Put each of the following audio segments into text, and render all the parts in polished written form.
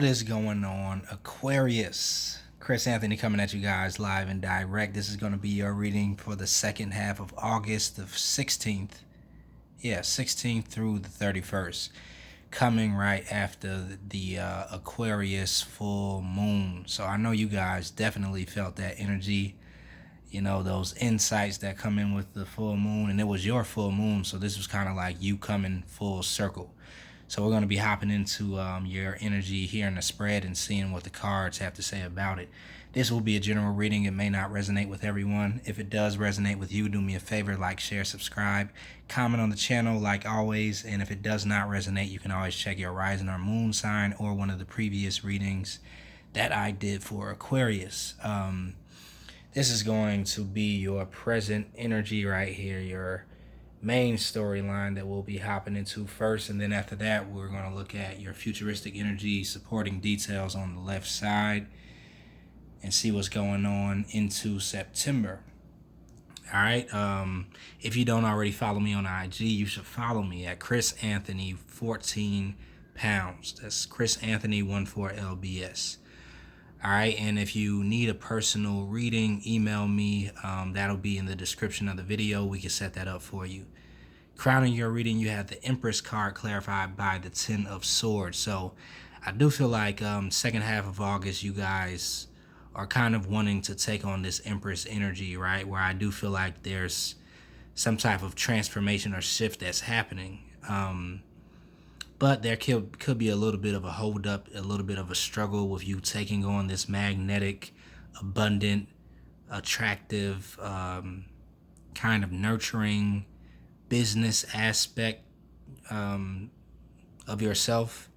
is going on, Aquarius? Chris Anthony coming at you guys live and direct. This is going to be your reading for the second half of August, the 16th. Yeah, 16th through the 31st. Coming right after the Aquarius full moon. So I know you guys definitely felt that energy. You know, those insights that come in with the full moon. And it was your full moon, so this was kind of like you coming full circle. So we're going to be hopping into your energy here in the spread and seeing what the cards have to say about it. This will be a general reading. It may not resonate with everyone. If it does resonate with you, do me a favor, like, share, subscribe, comment on the channel like always. And if it does not resonate, you can always check your rising or moon sign or one of the previous readings that I did for Aquarius. This is going to be your present energy right here, your main storyline that we'll be hopping into first, and then after that we're going to look at your futuristic energy supporting details on the left side and see what's going on into September. All right, if you don't already follow me on IG, you should follow me at Chris Anthony 14 pounds. That's Chris Anthony 14LBS. All right, and if you need a personal reading, email me. That'll be in the description of the video. We can set that up for you. Crowning your reading, you have the Empress card clarified by the Ten of Swords. So I do feel like second half of August, you guys are kind of wanting to take on this Empress energy, right? Where I do feel like there's some type of transformation or shift that's happening. But there could be a little bit of a hold up, a little bit of a struggle with you taking on this magnetic, abundant, attractive, kind of nurturing business aspect of yourself.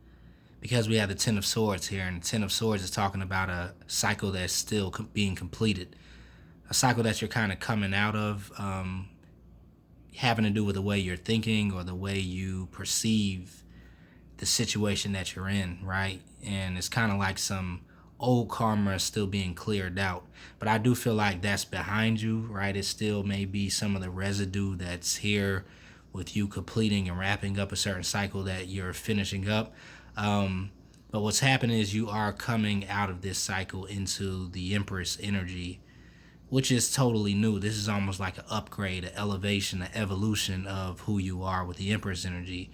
Because we have the Ten of Swords here, and the Ten of Swords is talking about a cycle that's still being completed. A cycle that you're kind of coming out of, having to do with the way you're thinking or the way you perceive the situation that you're in, right? And it's kind of like some old karma is still being cleared out. But I do feel like that's behind you, right? It still may be some of the residue that's here with you completing and wrapping up a certain cycle that you're finishing up. But what's happening is you are coming out of this cycle into the Empress energy, which is totally new. This is almost like an upgrade, an elevation, an evolution of who you are with the Empress energy.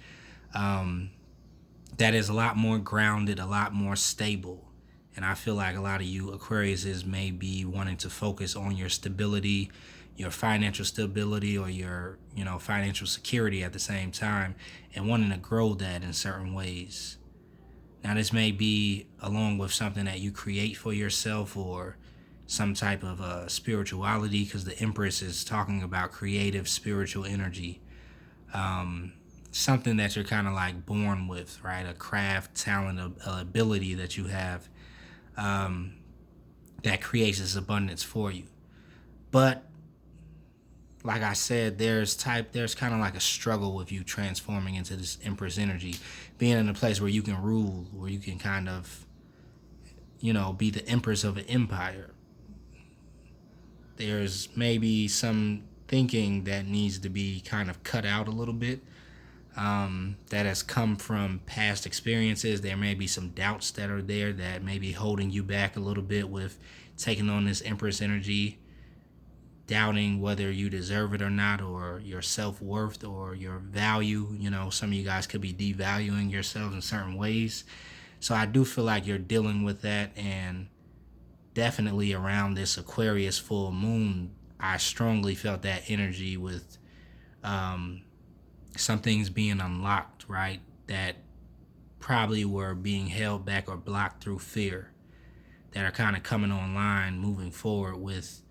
That is a lot more grounded, a lot more stable. And I feel like a lot of you Aquariuses may be wanting to focus on your stability, your financial stability, or your, financial security at the same time, and wanting to grow that in certain ways. Now, this may be along with something that you create for yourself or some type of spirituality, because the Empress is talking about creative spiritual energy. Something that you're kind of like born with, right? A craft, talent, ability that you have that creates this abundance for you. But like I said, there's kind of like a struggle with you transforming into this Empress energy, being in a place where you can rule, where you can kind of, be the Empress of an empire. There's maybe some thinking that needs to be kind of cut out a little bit. That has come from past experiences. There may be some doubts that are there that may be holding you back a little bit with taking on this Empress energy, doubting whether you deserve it or not, or your self-worth or your value. Some of you guys could be devaluing yourselves in certain ways. So I do feel like you're dealing with that, and definitely around this Aquarius full moon, I strongly felt that energy with some things being unlocked, right? That probably were being held back or blocked through fear, that are kind of coming online, moving forward with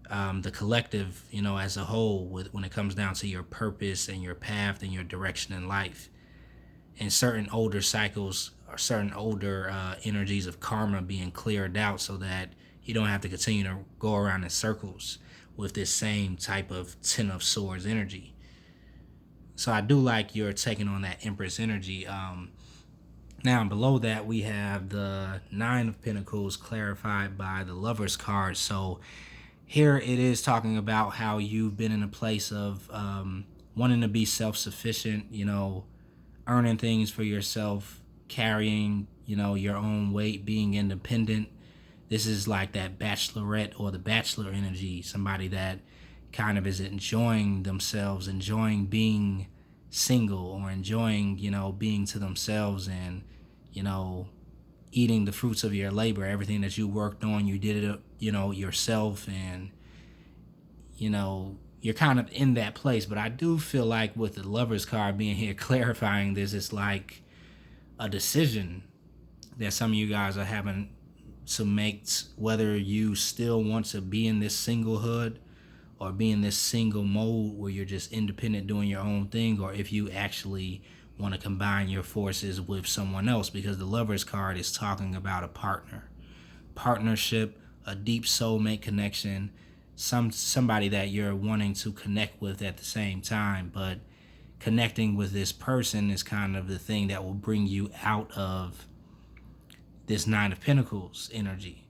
the collective, as a whole, when it comes down to your purpose and your path and your direction in life. And certain older cycles or certain older energies of karma being cleared out so that you don't have to continue to go around in circles with this same type of Ten of Swords energy. So I do like you're taking on that Empress energy. Now, below that, we have the Nine of Pentacles clarified by the Lover's card. So here it is talking about how you've been in a place of wanting to be self-sufficient, earning things for yourself, carrying, your own weight, being independent. This is like that bachelorette or the bachelor energy, somebody that kind of is enjoying themselves, enjoying being single, or enjoying, being to themselves, and, eating the fruits of your labor. Everything that you worked on, you did it, yourself, and, you're kind of in that place. But I do feel like with the Lovers card being here clarifying this, it's like a decision that some of you guys are having to make, whether you still want to be in this singlehood or be in this single mode where you're just independent doing your own thing, or if you actually want to combine your forces with someone else, because the Lovers card is talking about a partnership, a deep soulmate connection, somebody that you're wanting to connect with at the same time. But connecting with this person is kind of the thing that will bring you out of this Nine of Pentacles energy.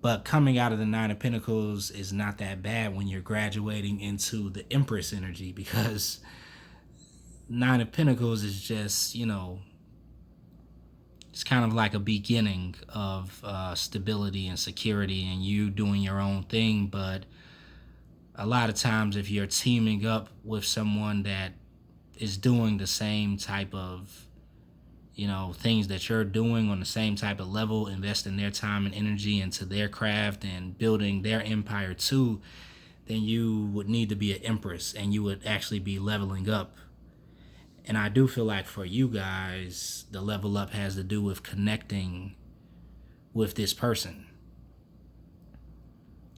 But coming out of the Nine of Pentacles is not that bad when you're graduating into the Empress energy, because Nine of Pentacles is just, it's kind of like a beginning of stability and security and you doing your own thing. But a lot of times if you're teaming up with someone that is doing the same type of things that you're doing on the same type of level, investing their time and energy into their craft and building their empire too, then you would need to be an Empress and you would actually be leveling up. And I do feel like for you guys, the level up has to do with connecting with this person.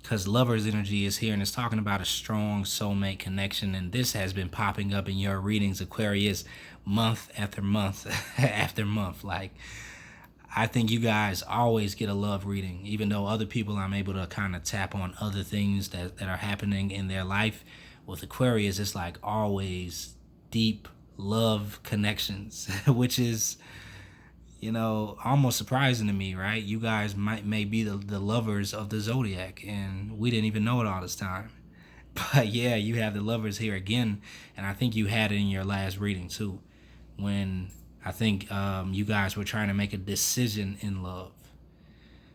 Because Lover's energy is here and it's talking about a strong soulmate connection. And this has been popping up in your readings, Aquarius, month after month after month. Like, I think you guys always get a love reading, even though other people I'm able to kind of tap on other things that are happening in their life. With Aquarius, it's like always deep love connections, which is, almost surprising to me, right? You guys may be the lovers of the zodiac, and we didn't even know it all this time. But yeah, you have the Lovers here again, and I think you had it in your last reading too, when I think you guys were trying to make a decision in love.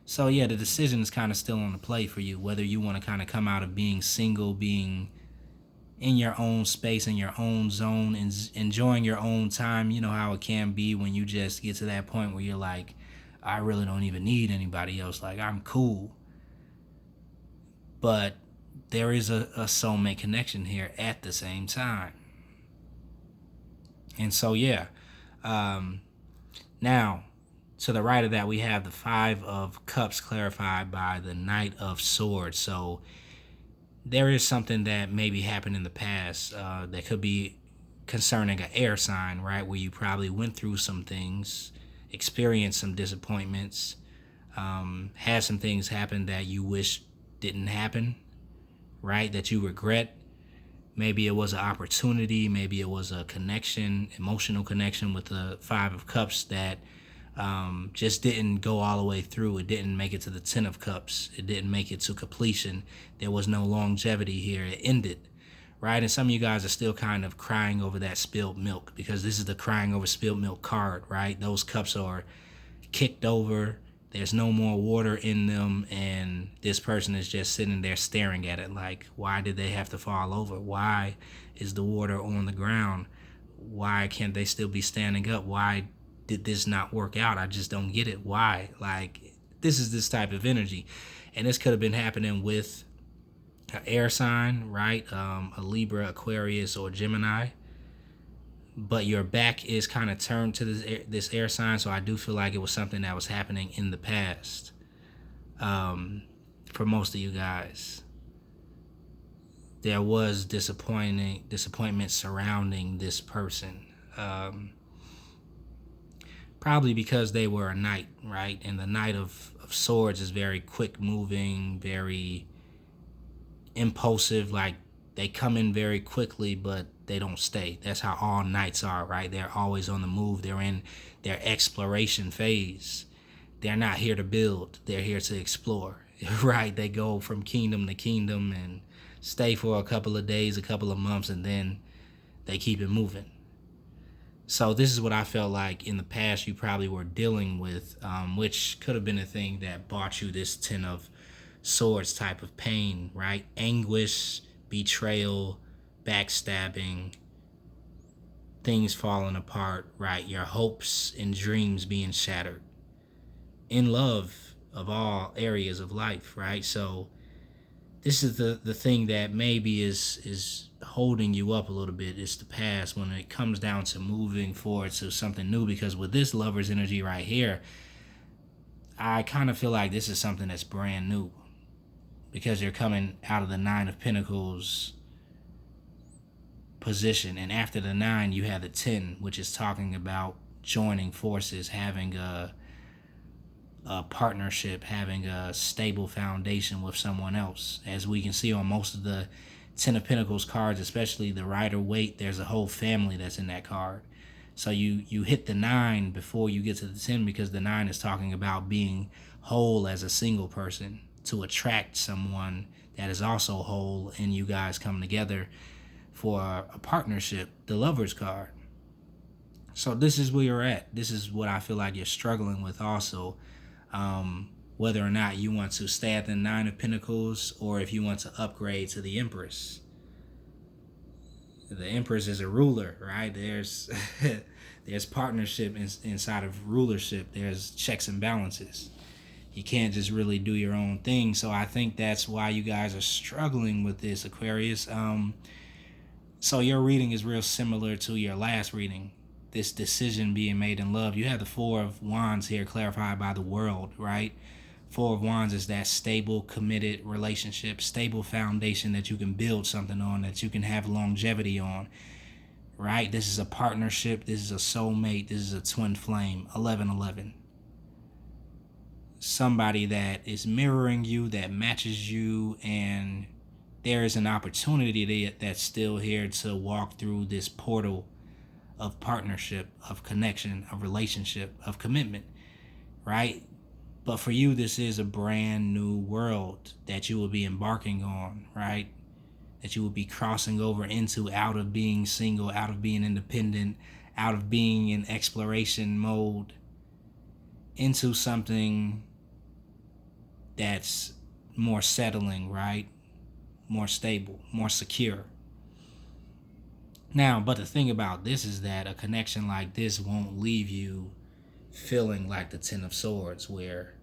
So yeah, the decision is kind of still on the play for you, whether you want to kind of come out of being single, being in your own space, in your own zone, and enjoying your own time. You know how it can be when you just get to that point where you're like, I really don't even need anybody else. Like, I'm cool. But there is a soulmate connection here at the same time. And so, yeah. Now, to the right of that, we have the Five of Cups clarified by the Knight of Swords. So there is something that maybe happened in the past that could be concerning an air sign, right? Where you probably went through some things, experienced some disappointments, had some things happen that you wish didn't happen, right? That you regret. Maybe it was an opportunity, maybe it was a connection, emotional connection with the Five of Cups that just didn't go all the way through. It didn't make it to the Ten of Cups. It didn't make it to completion. There was no longevity here. It ended, right? And some of you guys are still kind of crying over that spilled milk, because this is the crying over spilled milk card, right? Those cups are kicked over. There's no more water in them, and this person is just sitting there staring at it like, why did they have to fall over? Why is the water on the ground? Why can't they still be standing up? Why did this not work out? I just don't get it. Why? Like, this is this type of energy. And this could have been happening with an air sign, right? A Libra, Aquarius, or Gemini. But your back is kind of turned to this air sign, so I do feel like it was something that was happening in the past for most of you guys. There was disappointment surrounding this person. Probably because they were a knight, right? And the Knight of Swords is very quick moving, very impulsive. Like, they come in very quickly, but they don't stay. That's how all knights are, right? They're always on the move. They're in their exploration phase. They're not here to build. They're here to explore, right? They go from kingdom to kingdom and stay for a couple of days, a couple of months, and then they keep it moving. So this is what I felt like in the past you probably were dealing with, which could have been a thing that brought you this Ten of Swords type of pain, right? Anguish, betrayal, backstabbing, things falling apart, right? Your hopes and dreams being shattered. In love of all areas of life, right? So this is the thing that maybe is holding you up a little bit. It's the past when it comes down to moving forward to something new. Because with this Lover's energy right here, I kind of feel like this is something that's brand new, because you're coming out of the Nine of Pentacles position, and after the 9 you have the 10, which is talking about joining forces, having a partnership, having a stable foundation with someone else. As we can see on most of the Ten of Pentacles cards, especially the Rider-Waite, there's a whole family that's in that card. So you hit the 9 before you get to the 10, because the 9 is talking about being whole as a single person to attract someone that is also whole, and you guys come together for a partnership, the Lover's card. So this is where you're at. This is what I feel like you're struggling with also. Whether or not you want to stay at the 9 of Pentacles, or if you want to upgrade to the Empress. The Empress is a ruler, right? There's there's partnership inside of rulership. There's checks and balances. You can't just really do your own thing. So I think that's why you guys are struggling with this, Aquarius. So your reading is real similar to your last reading. This decision being made in love. You have the Four of Wands here clarified by the World, right? Four of Wands is that stable, committed relationship, stable foundation that you can build something on, that you can have longevity on, right? This is a partnership. This is a soulmate. This is a twin flame. 1111. Somebody that is mirroring you, that matches you, and there is an opportunity that's still here to walk through this portal of partnership, of connection, of relationship, of commitment, right? But for you, this is a brand new world that you will be embarking on, right? That you will be crossing over into, out of being single, out of being independent, out of being in exploration mode, into something that's more settling, right? More stable, more secure. Now, but the thing about this is that a connection like this won't leave you feeling like the Ten of Swords, where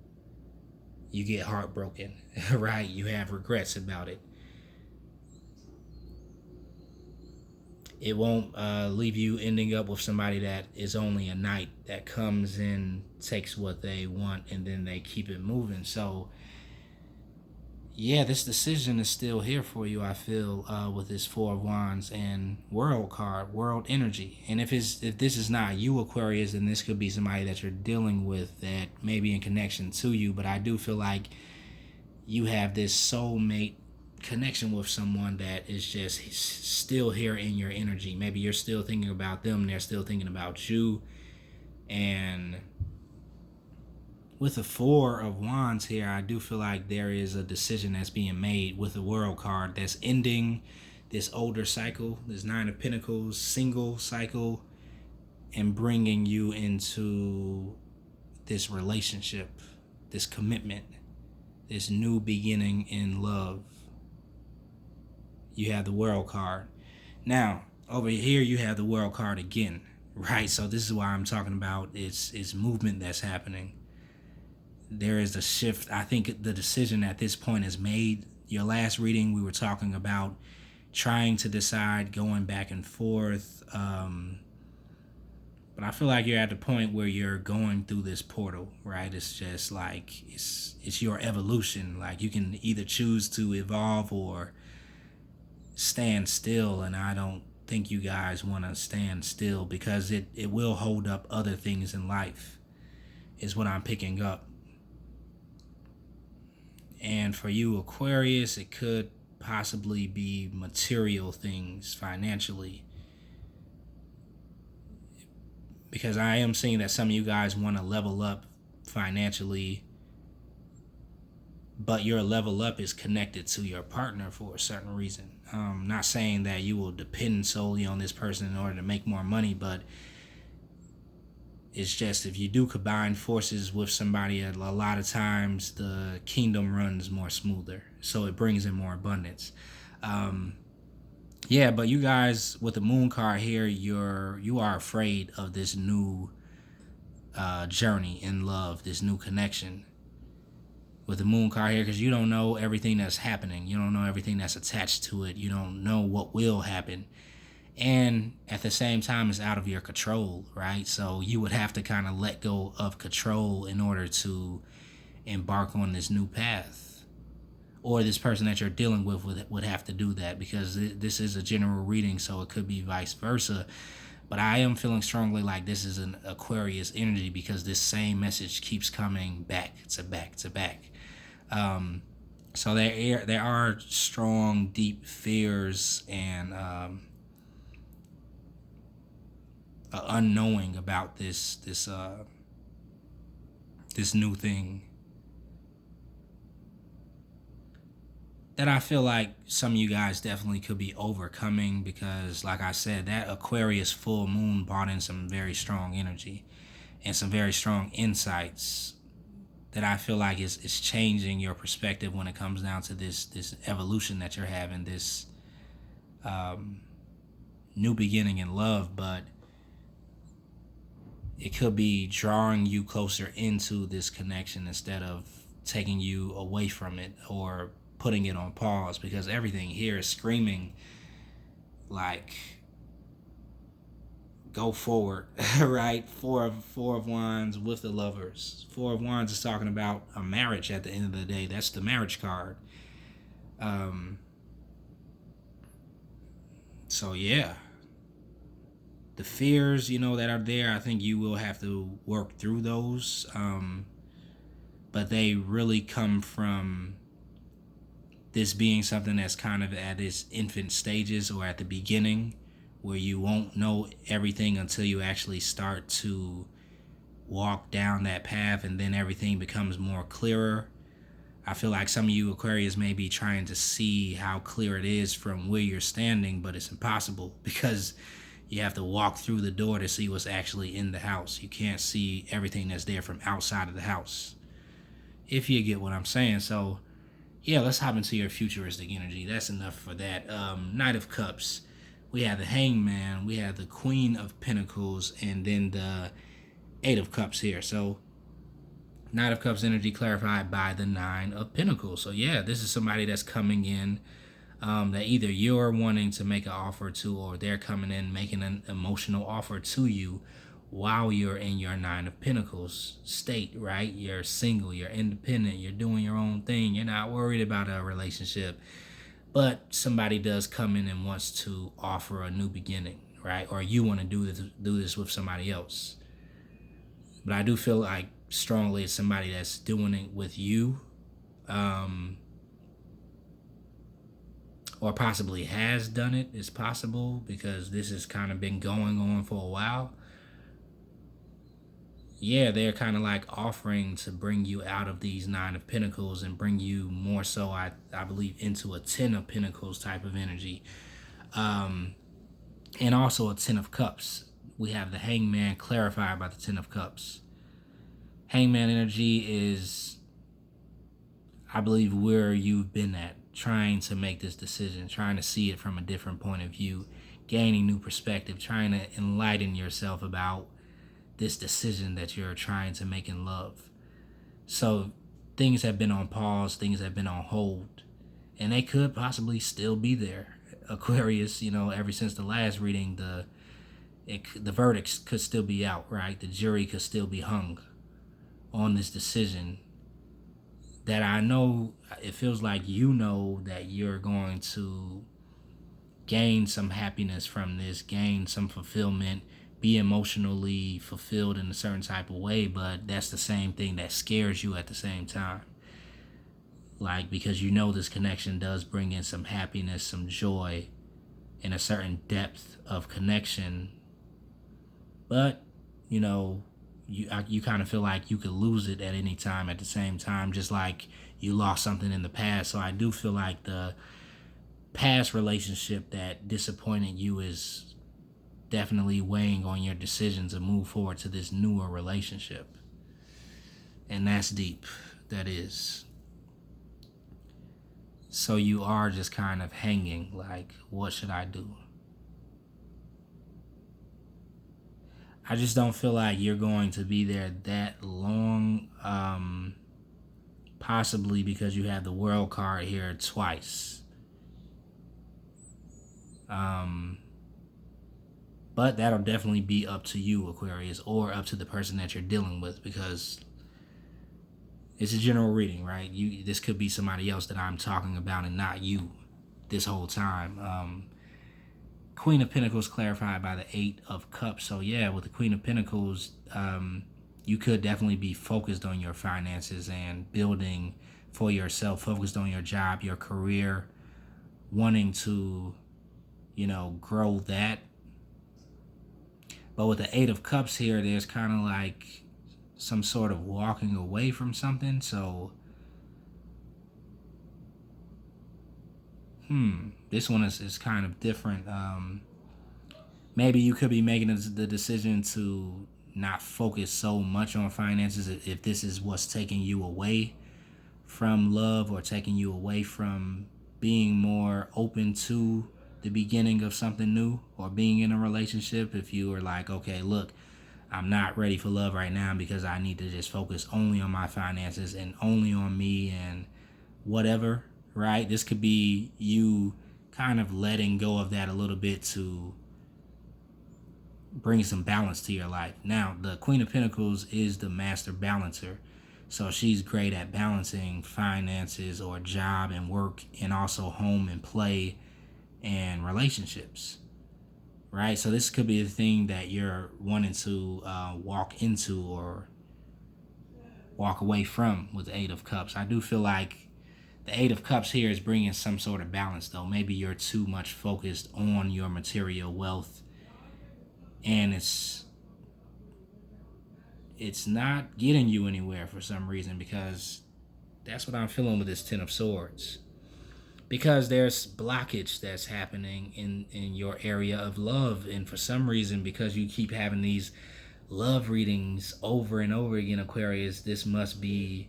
you get heartbroken, right? You have regrets about it. It won't leave you ending up with somebody that is only a knight, that comes in, takes what they want, and then they keep it moving. So yeah, this decision is still here for you, I feel, with this Four of Wands and World card, World energy. And if this is not you, Aquarius, then this could be somebody that you're dealing with that may be in connection to you. But I do feel like you have this soulmate connection with someone that is just still here in your energy. Maybe you're still thinking about them, they're still thinking about you. And with the Four of Wands here, I do feel like there is a decision that's being made with the World card that's ending this older cycle, this Nine of Pentacles single cycle, and bringing you into this relationship, this commitment, this new beginning in love. You have the World card. Now, over here you have the World card again, right? So this is why I'm talking about it's movement that's happening. There is a shift. I think the decision at this point is made. Your last reading, we were talking about trying to decide, going back and forth. But I feel like you're at the point where you're going through this portal, right? It's just like, it's your evolution. Like, you can either choose to evolve or stand still. And I don't think you guys want to stand still, because it will hold up other things in life, is what I'm picking up. And for you, Aquarius, it could possibly be material things financially. Because I am seeing that some of you guys want to level up financially, but your level up is connected to your partner for a certain reason. Not saying that you will depend solely on this person in order to make more money, but It's just if you do combine forces with somebody, a lot of times the kingdom runs more smoother, so it brings in more abundance. Yeah, but you guys with the moon card here, you are afraid of this new journey in love, this new connection with the moon card here, because you don't know everything that's happening. You don't know everything that's attached to it. You don't know what will happen. And at the same time, it's out of your control, right? So you would have to kind of let go of control in order to embark on this new path. Or this person that you're dealing with would have to do that, because this is a general reading, so it could be vice versa. But I am feeling strongly like this is an Aquarius energy, because this same message keeps coming back to back to back. So there are strong, deep fears and unknowing about this new thing that I feel like some of you guys definitely could be overcoming, because like I said, that Aquarius full moon brought in some very strong energy and some very strong insights that I feel like is changing your perspective when it comes down to this evolution that you're having, this new beginning in love. But it could be drawing you closer into this connection instead of taking you away from it or putting it on pause, because everything here is screaming like go forward. Right? Four of Wands with the Lovers. Four of Wands is talking about a marriage at the end of the day. That's the marriage card. So yeah, the fears, that are there, I think you will have to work through those. But they really come from this being something that's kind of at its infant stages, or at the beginning, where you won't know everything until you actually start to walk down that path, and then everything becomes more clearer. I feel like some of you Aquarius may be trying to see how clear it is from where you're standing, but it's impossible, because you have to walk through the door to see what's actually in the house. You can't see everything that's there from outside of the house, if you get what I'm saying. So yeah, let's hop into your futuristic energy. That's enough for that. Knight of Cups. We have the Hangman. We have the Queen of Pentacles. And then the Eight of Cups here. So Knight of Cups energy clarified by the Nine of Pentacles. So yeah, this is somebody that's coming in that either you're wanting to make an offer to, or they're coming in making an emotional offer to you while you're in your Nine of Pentacles state, right? You're single, you're independent, you're doing your own thing, you're not worried about a relationship, but somebody does come in and wants to offer a new beginning, right? Or you want to do this with somebody else. But I do feel like strongly it's somebody that's doing it with you, or possibly has done it. It's possible, because this has kind of been going on for a while. Yeah, they're kind of like offering to bring you out of these Nine of Pentacles and bring you more so, I believe, into a Ten of Pentacles type of energy. And also a Ten of Cups. We have the Hangman clarified by the Ten of Cups. Hangman energy is, I believe, where you've been at, trying to make this decision, trying to see it from a different point of view, gaining new perspective, trying to enlighten yourself about this decision that you're trying to make in love. So things have been on pause, things have been on hold, and they could possibly still be there. Aquarius, ever since the last reading, the verdicts could still be out, right? The jury could still be hung on this decision that I know it feels like that you're going to gain some happiness from this, gain some fulfillment, be emotionally fulfilled in a certain type of way, but that's the same thing that scares you at the same time. Like, because this connection does bring in some happiness, some joy, and a certain depth of connection, but you kind of feel like you could lose it at any time at the same time, just like you lost something in the past. So I do feel like the past relationship that disappointed you is definitely weighing on your decision to move forward to this newer relationship. And that's deep. That is. So you are just kind of hanging, like, what should I do? I just don't feel like you're going to be there that long, possibly because you have the world card here twice. But that'll definitely be up to you, Aquarius, or up to the person that you're dealing with, because it's a general reading, right? This could be somebody else that I'm talking about and not you this whole time. Queen of Pentacles clarified by the Eight of Cups. So yeah, with the Queen of Pentacles, you could definitely be focused on your finances and building for yourself, focused on your job, your career, wanting to, grow that. But with the Eight of Cups here, there's kind of like some sort of walking away from something. So, this one is kind of different. Maybe you could be making the decision to not focus so much on finances if this is what's taking you away from love or taking you away from being more open to the beginning of something new or being in a relationship. If you were like, okay, look, I'm not ready for love right now because I need to just focus only on my finances and only on me and whatever, right? This could be you kind of letting go of that a little bit to bring some balance to your life. Now, the Queen of Pentacles is the master balancer. So she's great at balancing finances or job and work and also home and play and relationships, right? So this could be the thing that you're wanting to walk into or walk away from with the Eight of Cups. I do feel like the Eight of Cups here is bringing some sort of balance, though. Maybe you're too much focused on your material wealth and it's not getting you anywhere for some reason, because that's what I'm feeling with this Ten of Swords. Because there's blockage that's happening in your area of love, and for some reason, because you keep having these love readings over and over again, Aquarius, this must be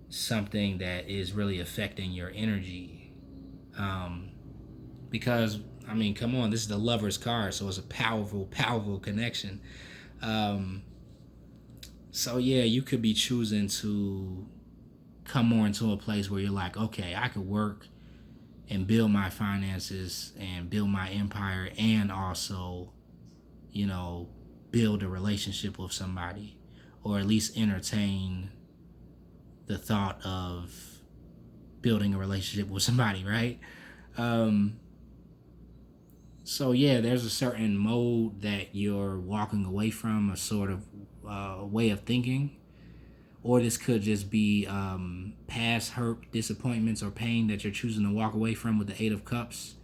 something that is really affecting your energy. Because, I mean, come on, this is the Lover's card, so it's a powerful, powerful connection. So yeah, you could be choosing to come more into a place where you're like, okay, I could work and build my finances and build my empire and also, build a relationship with somebody, or at least entertain the thought of building a relationship with somebody, right? So yeah, there's a certain mode that you're walking away from, a sort of way of thinking, or this could just be past hurt, disappointments, or pain that you're choosing to walk away from with the Eight of Cups.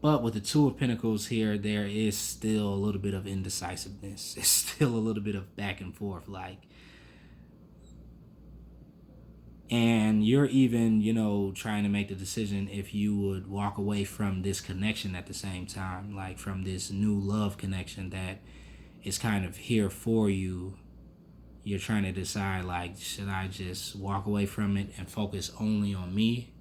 But with the Two of Pentacles here, there is still a little bit of indecisiveness. It's still a little bit of back and forth, and you're even, trying to make the decision if you would walk away from this connection at the same time, like from this new love connection that is kind of here for you. You're trying to decide, like, should I just walk away from it and focus only on me?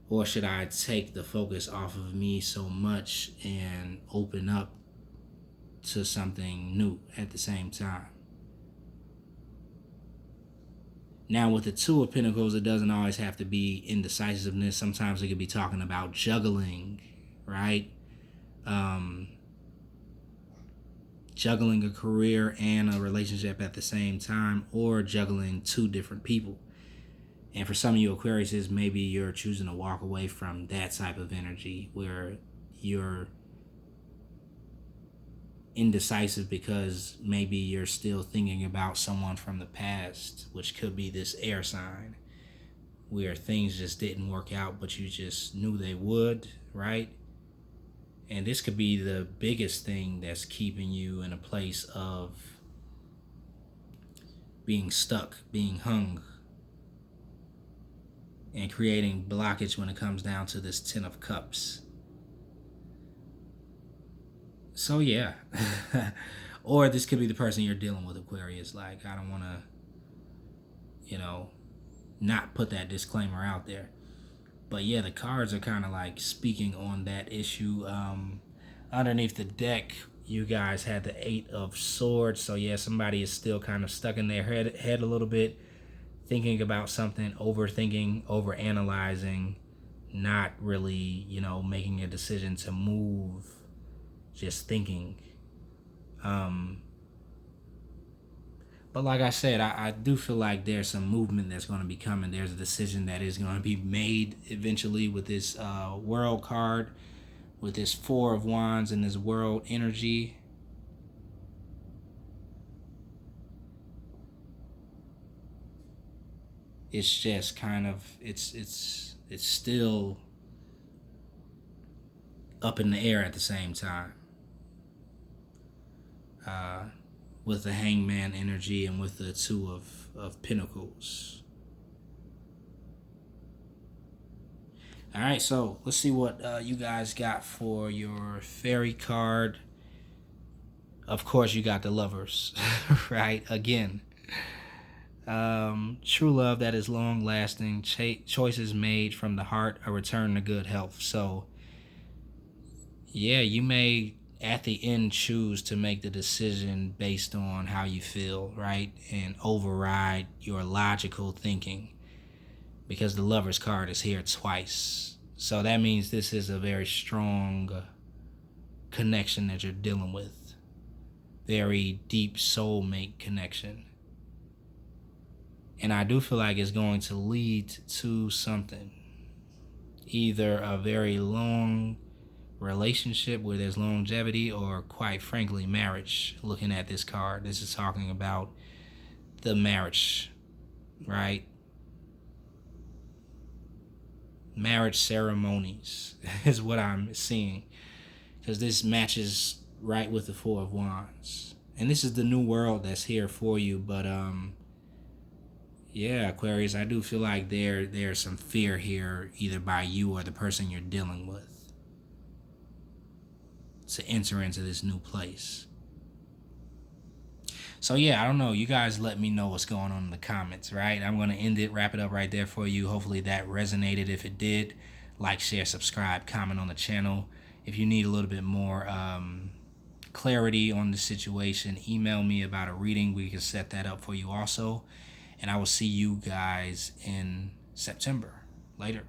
Or should I take the focus off of me so much and open up to something new at the same time? Now, with the Two of Pentacles, it doesn't always have to be indecisiveness. Sometimes it could be talking about juggling, right? Juggling a career and a relationship at the same time, or juggling two different people. And for some of you Aquariuses, maybe you're choosing to walk away from that type of energy where you're indecisive because maybe you're still thinking about someone from the past, which could be this air sign, where things just didn't work out, but you just knew they would, right? And this could be the biggest thing that's keeping you in a place of being stuck, being hung. and creating blockage when it comes down to this Ten of Cups. So yeah. Or this could be the person you're dealing with, Aquarius. Like, I don't want to, not put that disclaimer out there. But yeah, the cards are kind of like speaking on that issue. Underneath the deck, you guys had the Eight of Swords. So yeah, somebody is still kind of stuck in their head a little bit, thinking about something, overthinking, overanalyzing, not really, making a decision to move, just thinking. But like I said, I do feel like there's some movement that's going to be coming. There's a decision that is going to be made eventually with this World card, with this Four of Wands and this World energy. It's just kind of, it's still up in the air at the same time. With the Hangman energy and with the Two of Pentacles. All right, so let's see what you guys got for your fairy card. Of course, you got the Lovers, right? Again, true love that is long lasting, choices made from the heart, a return to good health. So, yeah, you may at the end choose to make the decision based on how you feel, right? And override your logical thinking, because the Lover's card is here twice. So that means this is a very strong connection that you're dealing with. Very deep soulmate connection. And I do feel like it's going to lead to something. Either a very long relationship where there's longevity, or quite frankly marriage. Looking at this card, this is talking about the marriage, right? Marriage ceremonies is what I'm seeing, because this matches right with the Four of Wands, and this is the new world that's here for you. But yeah, Aquarius, I do feel like there's some fear here, either by you or the person you're dealing with, to enter into this new place. So yeah, I don't know. You guys let me know what's going on in the comments, right? I'm going to wrap it up right there for you. Hopefully that resonated. If it did, like, share, subscribe, comment on the channel. If you need a little bit more clarity on the situation, email me about a reading. We can set that up for you also. And I will see you guys in September. Later.